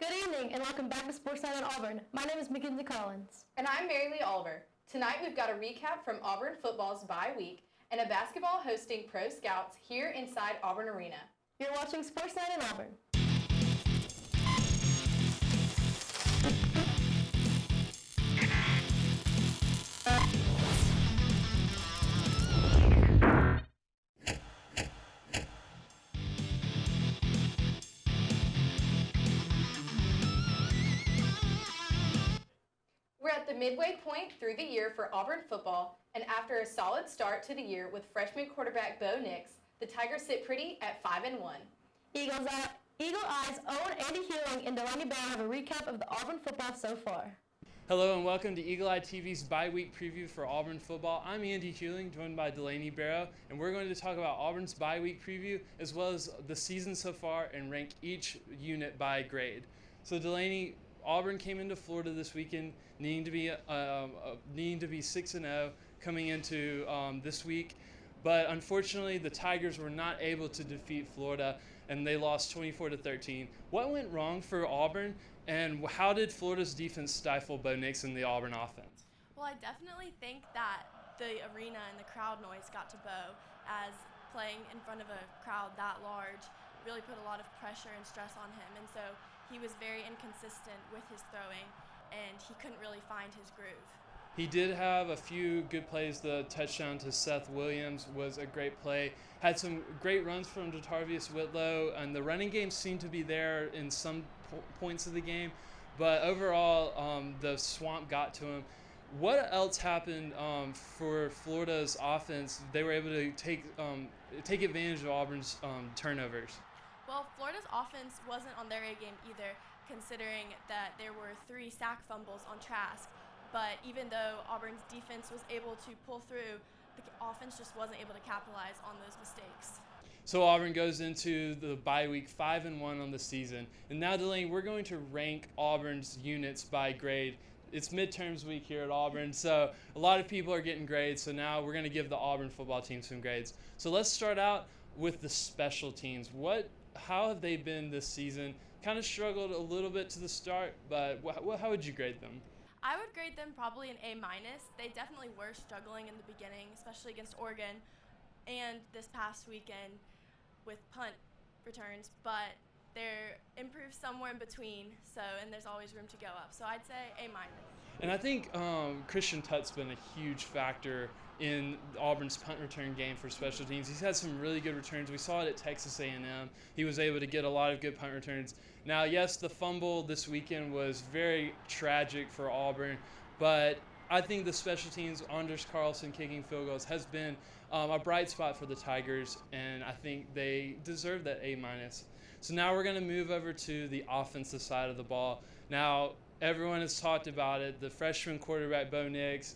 Good evening and welcome back to Sports Night in Auburn. My name is Mackenzie Collins. And I'm Mary Lee Oliver. Tonight we've got a recap from Auburn Football's bye week and a basketball hosting Pro Scouts here inside Auburn Arena. You're watching Sports Night in Auburn. We're at the midway point through the year for Auburn football, and after a solid start to the year with freshman quarterback Bo Nix, the Tigers sit pretty at 5-1. Eagle Eyes Owen, Andy Hewling, and Delaney Brown have a recap of the Auburn football so far. Hello and welcome to Eagle Eye TV's bye-week preview for Auburn football. I'm Andy Hewling, joined by Delaney Barrow, and we're going to talk about Auburn's bye-week preview as well as the season so far and rank each unit by grade. So Delaney, Auburn came into Florida this weekend needing to be 6-0 coming into this week, but unfortunately the Tigers were not able to defeat Florida and they lost 24-13. What went wrong for Auburn? And how did Florida's defense stifle Bo Nix and the Auburn offense? Well, I definitely think that the arena and the crowd noise got to Bo, as playing in front of a crowd that large really put a lot of pressure and stress on him. And so he was very inconsistent with his throwing, and he couldn't really find his groove. He did have a few good plays. The touchdown to Seth Williams was a great play. Had some great runs from Jatarvius Whitlow, and the running game seemed to be there in some points of the game. But overall, the swamp got to him. What else happened for Florida's offense? They were able to take advantage of Auburn's turnovers. Well, Florida's offense wasn't on their A game either, considering that there were 3 sack fumbles on Trask. But even though Auburn's defense was able to pull through, the offense just wasn't able to capitalize on those mistakes. So Auburn goes into the bye week 5-1 on the season. And now, Delaney, we're going to rank Auburn's units by grade. It's midterms week here at Auburn, so a lot of people are getting grades. So now we're going to give the Auburn football team some grades. So let's start out with the special teams. How have they been this season? Kind of struggled a little bit to the start, but how would you grade them? I would grade them probably an A-. They definitely were struggling in the beginning, especially against Oregon and this past weekend with punt returns, but they're improved somewhere in between, and there's always room to go up. So I'd say A-. And I think Christian Tutt's been a huge factor in Auburn's punt return game for special teams. He's had some really good returns. We saw it at Texas A&M. He was able to get a lot of good punt returns. Now, yes, the fumble this weekend was very tragic for Auburn, but I think the special teams, Anders Carlson kicking field goals, has been a bright spot for the Tigers, and I think they deserve that A-. So now we're going to move over to the offensive side of the ball. Now, everyone has talked about it. The freshman quarterback, Bo Nix,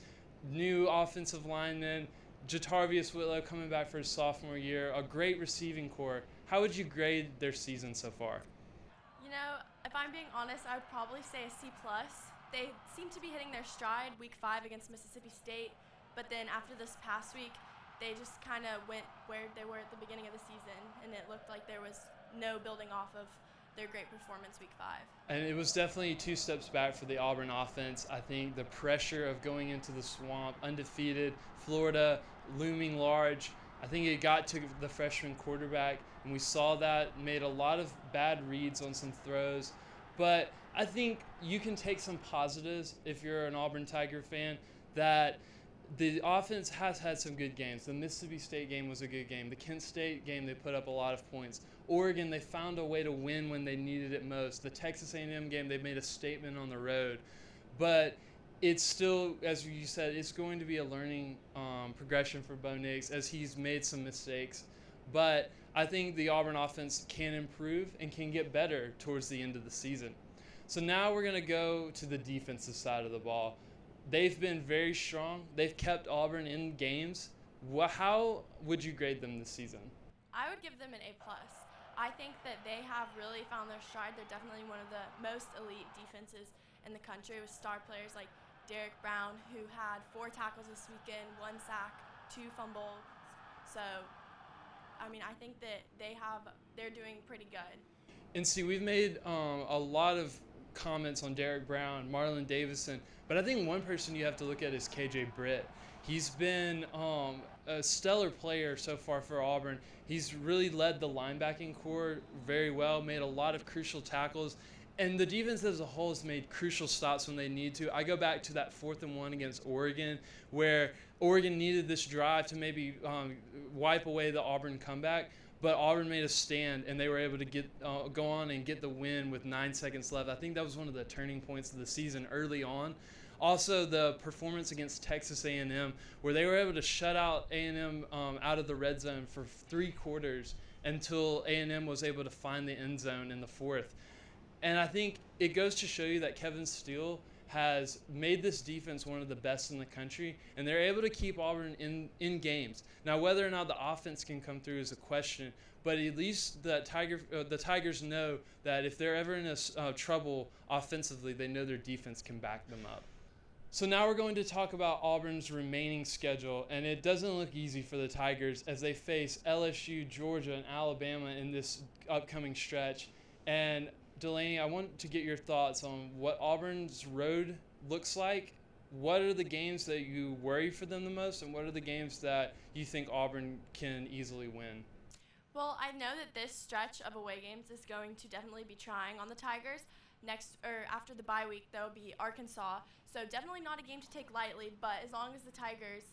new offensive lineman, Jatarvius Whitlow coming back for his sophomore year, a great receiving core. How would you grade their season so far? You know, if I'm being honest, I would probably say a C+. They seem to be hitting their stride week 5 against Mississippi State, but then after this past week, they just kind of went where they were at the beginning of the season, and it looked like there was no building off of their great performance week 5. And it was definitely 2 steps back for the Auburn offense. I think the pressure of going into the swamp, undefeated, Florida looming large, I think it got to the freshman quarterback, and we saw that, made a lot of bad reads on some throws. But I think you can take some positives if you're an Auburn Tiger fan, that the offense has had some good games. The Mississippi State game was a good game. The Kent State game, they put up a lot of points. Oregon, they found a way to win when they needed it most. The Texas A&M game, they made a statement on the road. But it's still, as you said, it's going to be a learning progression for Bo Nix as he's made some mistakes. But I think the Auburn offense can improve and can get better towards the end of the season. So now we're going to go to the defensive side of the ball. They've been very strong. They've kept Auburn in games. How would you grade them this season? I would give them an A+. I think that they have really found their stride. They're definitely one of the most elite defenses in the country, with star players like Derek Brown, who had 4 tackles this weekend, 1 sack, 2 fumbles. So, I mean, I think that they're doing pretty good. And see, we've made a lot of comments on Derek Brown, Marlon Davison, but I think one person you have to look at is KJ Britt. He's been a stellar player so far for Auburn. He's really led the linebacking core very well, made a lot of crucial tackles, and the defense as a whole has made crucial stops when they need to. I go back to that 4th and 1 against Oregon, where Oregon needed this drive to maybe wipe away the Auburn comeback, but Auburn made a stand, and they were able to go on and get the win with 9 seconds left. I think that was one of the turning points of the season early on. Also, the performance against Texas A&M, where they were able to shut out A&M out of the red zone for 3 quarters until A&M was able to find the end zone in the 4th. And I think it goes to show you that Kevin Steele has made this defense one of the best in the country, and they're able to keep Auburn in games. Now, whether or not the offense can come through is a question, but at least the Tigers know that if they're ever in trouble offensively, they know their defense can back them up. So now we're going to talk about Auburn's remaining schedule, and it doesn't look easy for the Tigers as they face LSU, Georgia, and Alabama in this upcoming stretch. And Delaney, I want to get your thoughts on what Auburn's road looks like. What are the games that you worry for them the most, and what are the games that you think Auburn can easily win? Well, I know that this stretch of away games is going to definitely be trying on the Tigers. After the bye week, there'll be Arkansas, so definitely not a game to take lightly, but as long as the Tigers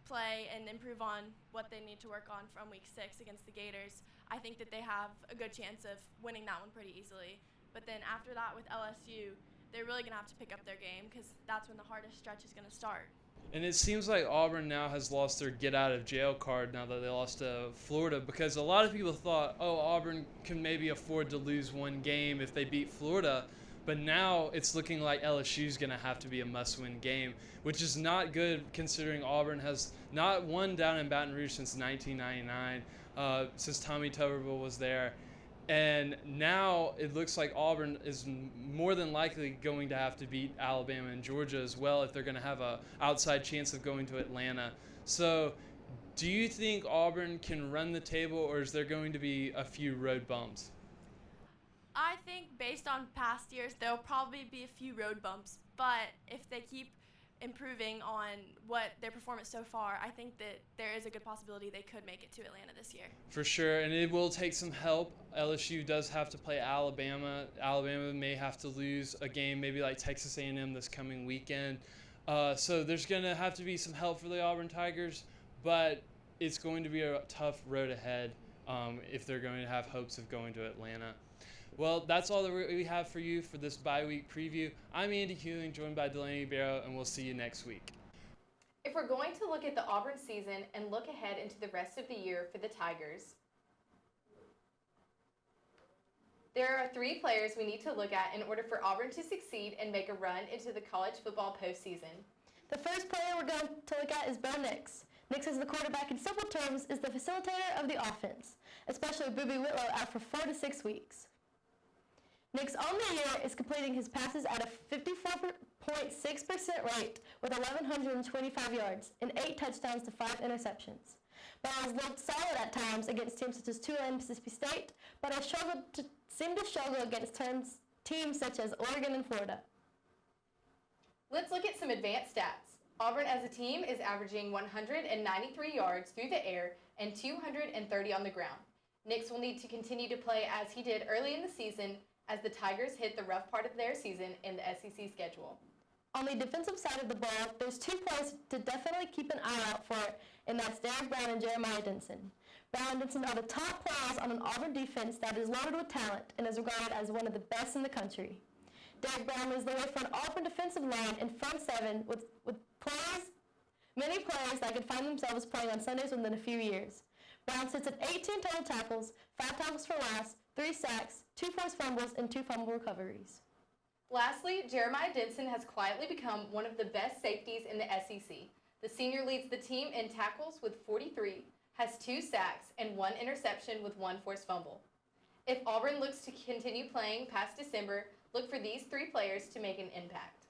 play and improve on what they need to work on from week 6 against the Gators, I think that they have a good chance of winning that one pretty easily. But then after that with LSU, they're really going to have to pick up their game because that's when the hardest stretch is going to start. And it seems like Auburn now has lost their get-out-of-jail card now that they lost to Florida, because a lot of people thought, Auburn can maybe afford to lose one game if they beat Florida. But now it's looking like LSU's going to have to be a must-win game, which is not good considering Auburn has not won down in Baton Rouge since 1999, since Tommy Tuberville was there. And now it looks like Auburn is more than likely going to have to beat Alabama and Georgia as well if they're going to have an outside chance of going to Atlanta. So do you think Auburn can run the table, or is there going to be a few road bumps? I think based on past years, there'll probably be a few road bumps, but if they keep improving on what their performance so far, I think that there is a good possibility they could make it to Atlanta this year. For sure, and it will take some help. LSU does have to play Alabama. Alabama may have to lose a game, maybe like Texas A&M this coming weekend. So there's going to have to be some help for the Auburn Tigers, but it's going to be a tough road ahead if they're going to have hopes of going to Atlanta. Well, that's all that we have for you for this bye-week preview. I'm Andy Hewing, joined by Delaney Barrow, and we'll see you next week. If we're going to look at the Auburn season and look ahead into the rest of the year for the Tigers, there are 3 players we need to look at in order for Auburn to succeed and make a run into the college football postseason. The first player we're going to look at is Bo Nix. Nix, as the quarterback in simple terms, is the facilitator of the offense, especially Boobie Whitlow out for 4 to 6 weeks. Nix on the year is completing his passes at a 54.6% rate with 1,125 yards and 8 touchdowns to 5 interceptions. Bo has looked solid at times against teams such as Tulane and Mississippi State, but has seemed to struggle against teams such as Oregon and Florida. Let's look at some advanced stats. Auburn as a team is averaging 193 yards through the air and 230 on the ground. Nix will need to continue to play as he did early in the season as the Tigers hit the rough part of their season in the SEC schedule. On the defensive side of the ball, there's 2 players to definitely keep an eye out for, and that's Derek Brown and Jeremiah Denson. Brown and Denson are the top players on an Auburn defense that is loaded with talent and is regarded as one of the best in the country. Derek Brown leads the way for an Auburn defensive line and front 7 with many players that could find themselves playing on Sundays within a few years. Brown sits at 18 total tackles, 5 tackles for loss, 3 sacks, 2 forced fumbles, and 2 fumble recoveries. Lastly, Jeremiah Denson has quietly become one of the best safeties in the SEC. The senior leads the team in tackles with 43, has 2 sacks, and 1 interception with 1 forced fumble. If Auburn looks to continue playing past December, look for these 3 players to make an impact.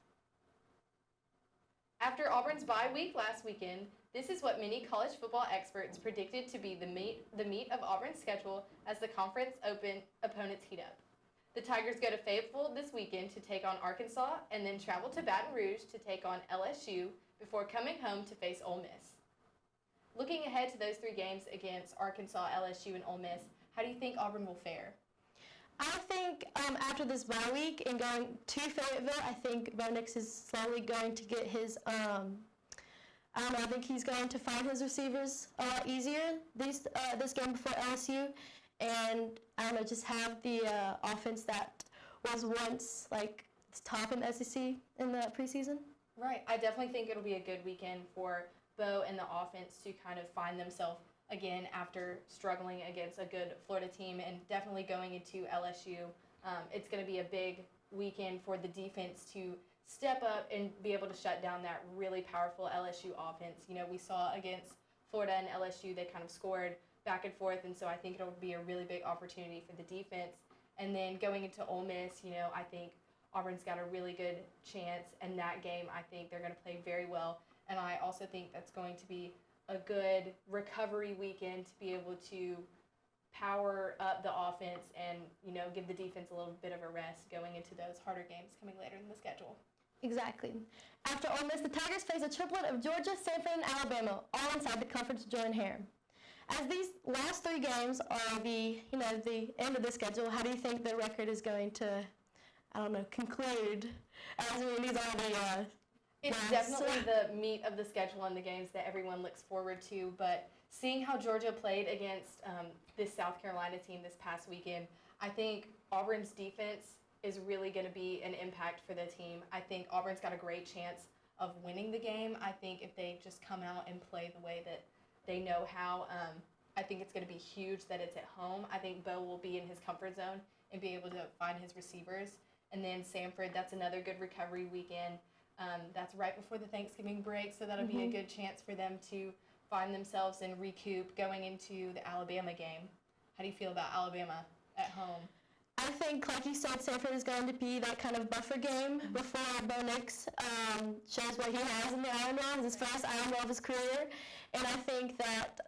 After Auburn's bye week last weekend, this is what many college football experts predicted to be the meat of Auburn's schedule as the conference opponents heat up. The Tigers go to Fayetteville this weekend to take on Arkansas and then travel to Baton Rouge to take on LSU before coming home to face Ole Miss. Looking ahead to those 3 games against Arkansas, LSU, and Ole Miss, how do you think Auburn will fare? I think after this bye week and going to Fayetteville, I think Bo Nix is slowly going to get his, I think he's going to find his receivers a lot easier this game before LSU, and just have the offense that was once like top in the SEC in the preseason. Right. I definitely think it'll be a good weekend for Bo and the offense to kind of find themselves again after struggling against a good Florida team, and definitely going into LSU. It's going to be a big weekend for the defense to step up and be able to shut down that really powerful LSU offense. We saw against Florida and LSU, they kind of scored back and forth, and so I think it'll be a really big opportunity for the defense. And then going into Ole Miss, I think Auburn's got a really good chance in that game. I think they're going to play very well, and I also think that's going to be a good recovery weekend to be able to power up the offense and, give the defense a little bit of a rest going into those harder games coming later in the schedule. Exactly. After Ole Miss, the Tigers face a triplet of Georgia, Stanford, and Alabama, all inside the conference join-hair. As these last 3 games are the end of the schedule, how do you think the record is going to, conclude? These are the It's definitely the meat of the schedule and the games that everyone looks forward to, but seeing how Georgia played against this South Carolina team this past weekend, I think Auburn's defense is really going to be an impact for the team. I think Auburn's got a great chance of winning the game. I think if they just come out and play the way that they know how, I think it's going to be huge that it's at home. I think Bo will be in his comfort zone and be able to find his receivers. And then Samford, that's another good recovery weekend. That's right before the Thanksgiving break, so that'll be a good chance for them to find themselves and recoup going into the Alabama game. How do you feel about Alabama at home? I think, like you said, Stanford is going to be that kind of buffer game before Bo Nix shows what he has in the Iron Bowl, his first Iron Bowl of his career. And I think that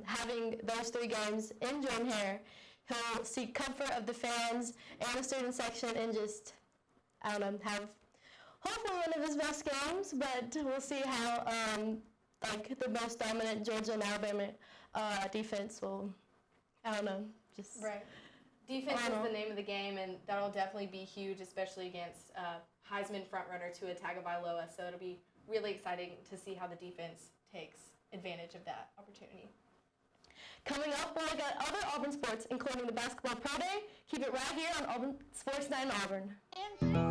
having those 3 games in Jordan-Hare, he'll seek comfort of the fans and the student section and just, have hopefully one of his best games, but we'll see how the most dominant Georgia and Alabama defense will, just... Right. Defense is the name of the game, and that'll definitely be huge, especially against Heisman frontrunner Tua Tagovailoa. So it'll be really exciting to see how the defense takes advantage of that opportunity. Coming up, we'll look at other Auburn sports, including the Basketball Pro Day. Keep it right here on Auburn Sports Night in Auburn.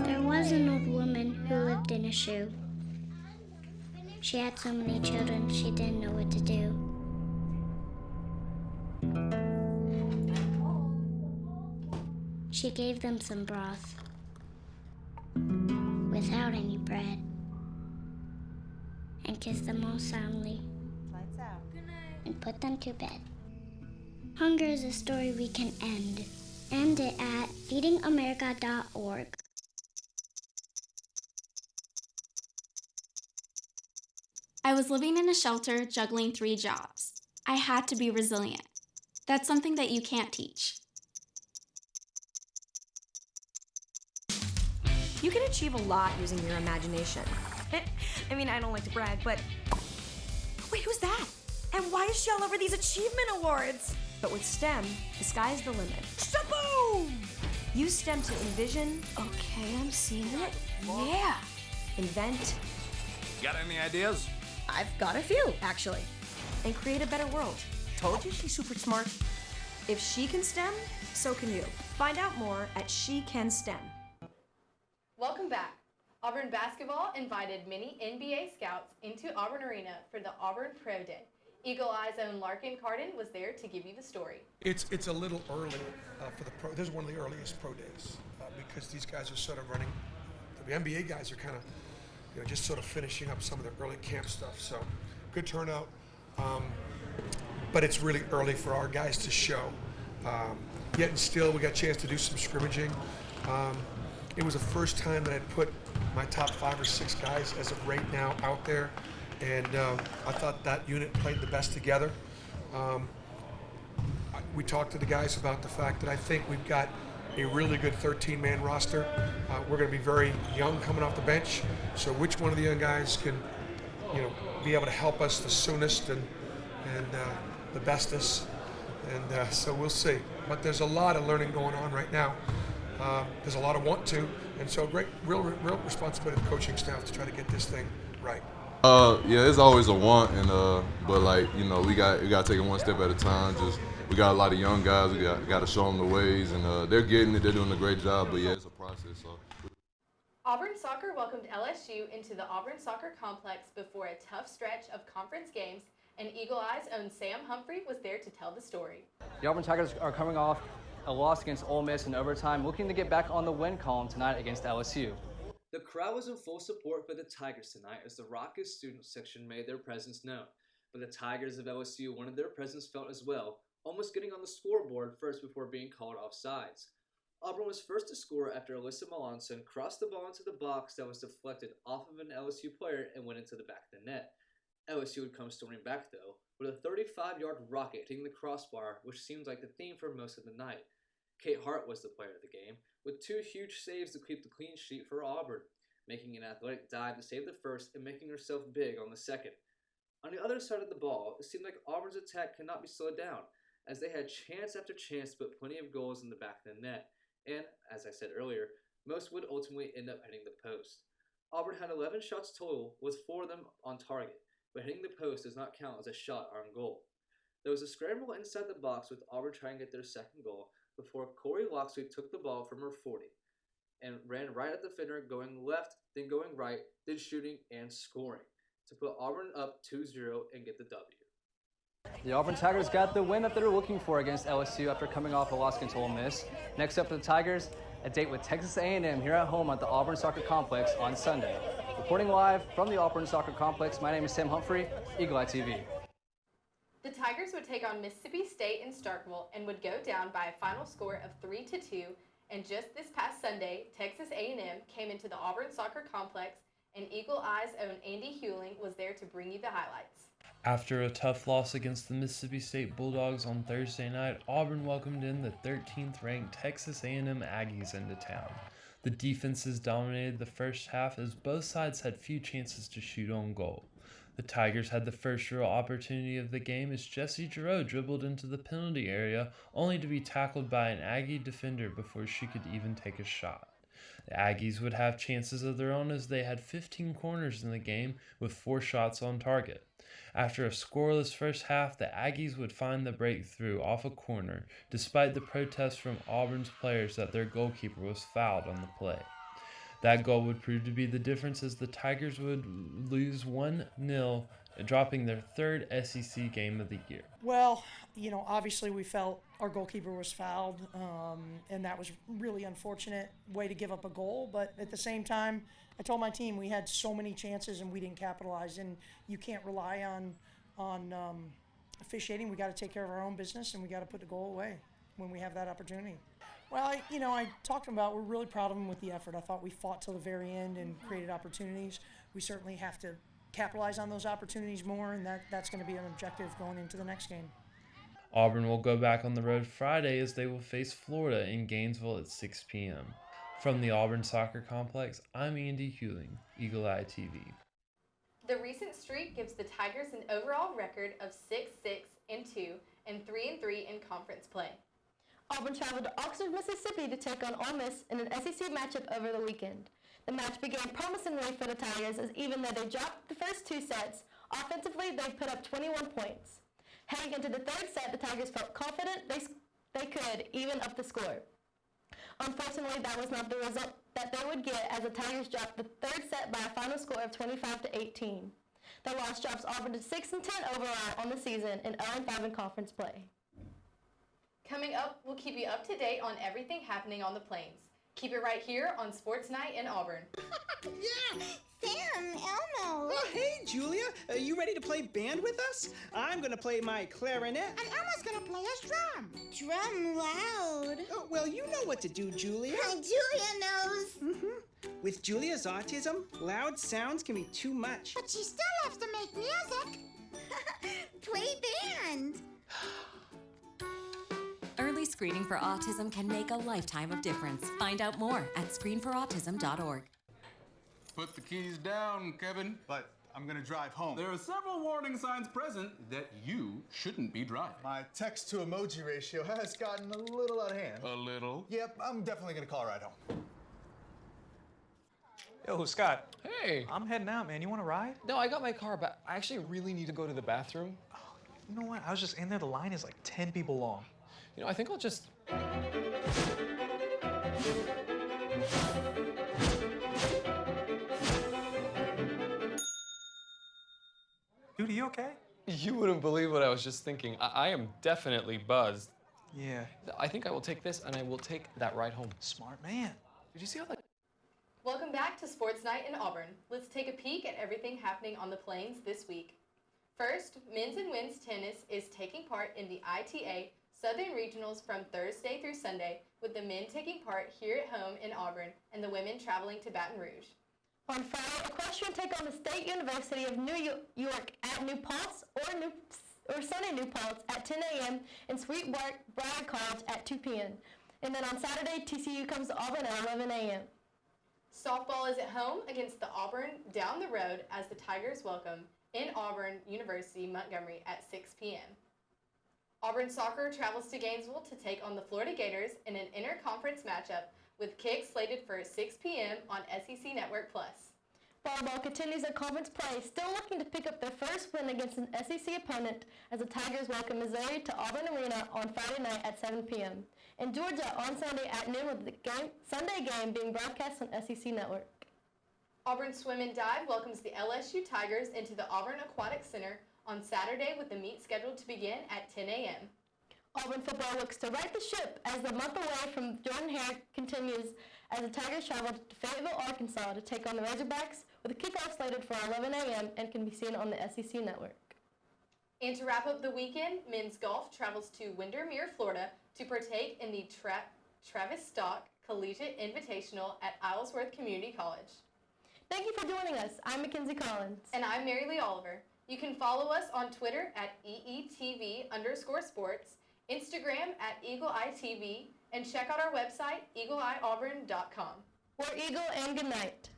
There was an old woman who lived in a shoe. She had so many children, she didn't know what to do. She gave them some broth without any bread and kissed them all soundly. Lights out. Good night. And put them to bed. Hunger is a story we can end. End it at feedingamerica.org. I was living in a shelter, juggling 3 jobs. I had to be resilient. That's something that you can't teach. You can achieve a lot using your imagination. I mean, I don't like to brag, but... Wait, who's that? And why is she all over these achievement awards? But with STEM, the sky's the limit. Shaboom! Use STEM to envision... Okay, I'm seeing it. Yeah! Invent... Got any ideas? I've got a few, actually. And create a better world. Told you she's super smart. If she can STEM, so can you. Find out more at She Can STEM. Welcome back. Auburn basketball invited many NBA scouts into Auburn Arena for the Auburn Pro Day. Eagle Eye's own Larkin Carden was there to give you the story. It's a little early for the pro. This is one of the earliest pro days because these guys are sort of running. The NBA guys are kind of, just sort of finishing up some of the early camp stuff. So good turnout, but it's really early for our guys to show. Yet and still, we got a chance to do some scrimmaging. It was the first time that I'd put my top 5 or 6 guys as of right now out there, and I thought that unit played the best together. We talked to the guys about the fact that I think we've got a really good 13-man roster. We're going to be very young coming off the bench, so which one of the young guys can, be able to help us the soonest and the bestest, and so we'll see. But there's a lot of learning going on right now. There's a lot of want to, and so real responsibility of the coaching staff to try to get this thing right. Yeah, it's always a want, and but we got to take it one step at a time. We got a lot of young guys. We got to show them the ways, and they're getting it. They're doing a great job. But yeah, it's a process. So. Auburn Soccer welcomed LSU into the Auburn Soccer Complex before a tough stretch of conference games, and Eagle Eye's own Sam Humphrey was there to tell the story. The Auburn Tigers are coming off a loss against Ole Miss in overtime, looking to get back on the win column tonight against LSU. The crowd was in full support for the Tigers tonight as the raucous student section made their presence known. But the Tigers of LSU wanted their presence felt as well, almost getting on the scoreboard first before being called offsides. Auburn was first to score after Alyssa Melanson crossed the ball into the box that was deflected off of an LSU player and went into the back of the net. LSU would come storming back, though, with a 35-yard rocket hitting the crossbar, which seems like the theme for most of the night. Kate Hart was the player of the game, with 2 huge saves to keep the clean sheet for Auburn, making an athletic dive to save the first and making herself big on the second. On the other side of the ball, it seemed like Auburn's attack could not be slowed down, as they had chance after chance to put plenty of goals in the back of the net, and, as I said earlier, most would ultimately end up hitting the post. Auburn had 11 shots total, with 4 of them on target, but hitting the post does not count as a shot on goal. There was a scramble inside the box with Auburn trying to get their second goal before Corey Locksley took the ball from her 40 and ran right at the defender, going left, then going right, then shooting and scoring to put Auburn up 2-0 and get the W. The Auburn Tigers got the win that they were looking for against LSU after coming off a loss against Ole Miss. Next up for the Tigers, a date with Texas A&M here at home at the Auburn Soccer Complex on Sunday. Reporting live from the Auburn Soccer Complex, my name is Sam Humphrey, Eagle Eye TV. The Tigers would take on Mississippi State in Starkville and would go down by a final score of 3-2, and just this past Sunday, Texas A&M came into the Auburn Soccer Complex, and Eagle Eye's own Andy Hewling was there to bring you the highlights. After a tough loss against the Mississippi State Bulldogs on Thursday night, Auburn welcomed in the 13th-ranked Texas A&M Aggies into town. The defenses dominated the first half as both sides had few chances to shoot on goal. The Tigers had the first real opportunity of the game as Jessie Giroux dribbled into the penalty area, only to be tackled by an Aggie defender before she could even take a shot. The Aggies would have chances of their own as they had 15 corners in the game with 4 shots on target. After a scoreless first half, the Aggies would find the breakthrough off a corner, despite the protests from Auburn's players that their goalkeeper was fouled on the play. That goal would prove to be the difference as the Tigers would lose 1-0, dropping their 3rd SEC game of the year. Well, obviously we felt our goalkeeper was fouled, and that was really unfortunate way to give up a goal. But at the same time, I told my team we had so many chances and we didn't capitalize, and you can't rely on officiating. We got to take care of our own business, and we got to put the goal away when we have that opportunity. Well, I talked about we're really proud of them with the effort. I thought we fought till the very end and created opportunities. We certainly have to capitalize on those opportunities more, and that's going to be an objective going into the next game. Auburn will go back on the road Friday as they will face Florida in Gainesville at 6 p.m. From the Auburn Soccer Complex, I'm Andy Hewling, Eagle Eye TV. The recent streak gives the Tigers an overall record of 6-6-2 and 3-3 in conference play. Auburn traveled to Oxford, Mississippi to take on Ole Miss in an SEC matchup over the weekend. The match began promisingly for the Tigers as even though they dropped the first 2 sets, offensively they put up 21 points. Heading into the 3rd set, the Tigers felt confident they could even up the score. Unfortunately, that was not the result that they would get as the Tigers dropped the 3rd set by a final score of 25-18. The loss drops Auburn to 6-10 overall on the season and 0-5 in conference play. Coming up, we'll keep you up to date on everything happening on the Plains. Keep it right here on Sports Night in Auburn. Yeah, Sam, Elmo. Oh, hey, Julia. Are you ready to play band with us? I'm going to play my clarinet. And Elmo's going to play his drum. Drum loud. Oh, well, you know what to do, Julia. Julia knows. With Julia's autism, loud sounds can be too much. But she still loves to make music. Play band. Early Screening for autism can make a lifetime of difference. Find out more at screenforautism.org. Put the keys down, Kevin. But I'm gonna drive home. There are several warning signs present that you shouldn't be driving. My text to emoji ratio has gotten a little out of hand. A little? Yep, I'm definitely gonna call a ride home. Yo, Scott. Hey. I'm heading out, man. You want to ride? No, I got my car, but I actually really need to go to the bathroom. Oh, you know what? I was just in there. The line is like 10 people long. You know, I think I'll just... Dude, are you okay? You wouldn't believe what I was just thinking. I am definitely buzzed. Yeah. I think I will take this, and I will take that ride home. Smart man. Did you see how that... Welcome back to Sports Night in Auburn. Let's take a peek at everything happening on the Plains this week. First, men's and women's tennis is taking part in the ITA Southern Regionals from Thursday through Sunday, with the men taking part here at home in Auburn and the women traveling to Baton Rouge. On Friday, equestrian take on the State University of New York at New Paltz or Sunday New Paltz at 10 a.m. and Sweetbriar College at 2 p.m. And then on Saturday, TCU comes to Auburn at 11 a.m. Softball is at home against the Auburn down the road as the Tigers welcome in Auburn University Montgomery at 6 p.m. Auburn soccer travels to Gainesville to take on the Florida Gators in an interconference matchup with kicks slated for 6 p.m. on SEC Network Plus. Volleyball continues their conference play, still looking to pick up their first win against an SEC opponent as the Tigers welcome Missouri to Auburn Arena on Friday night at 7 p.m. and Georgia on Sunday at noon, with the Sunday game being broadcast on SEC Network. Auburn Swim and Dive welcomes the LSU Tigers into the Auburn Aquatic Center on Saturday, with the meet scheduled to begin at 10 a.m. Auburn football looks to right the ship as the month away from Jordan-Hare continues as the Tigers travel to Fayetteville, Arkansas to take on the Razorbacks, with a kickoff slated for 11 a.m. and can be seen on the SEC Network. And to wrap up the weekend, men's golf travels to Windermere, Florida to partake in the Travis Stock Collegiate Invitational at Islesworth Community College. Thank you for joining us. I'm Mackenzie Collins. And I'm Mary Lee Oliver. You can follow us on Twitter at EETV_sports, Instagram at EagleEyeTV, and check out our website, eagleeyeauburn.com. We're Eagle, and good night.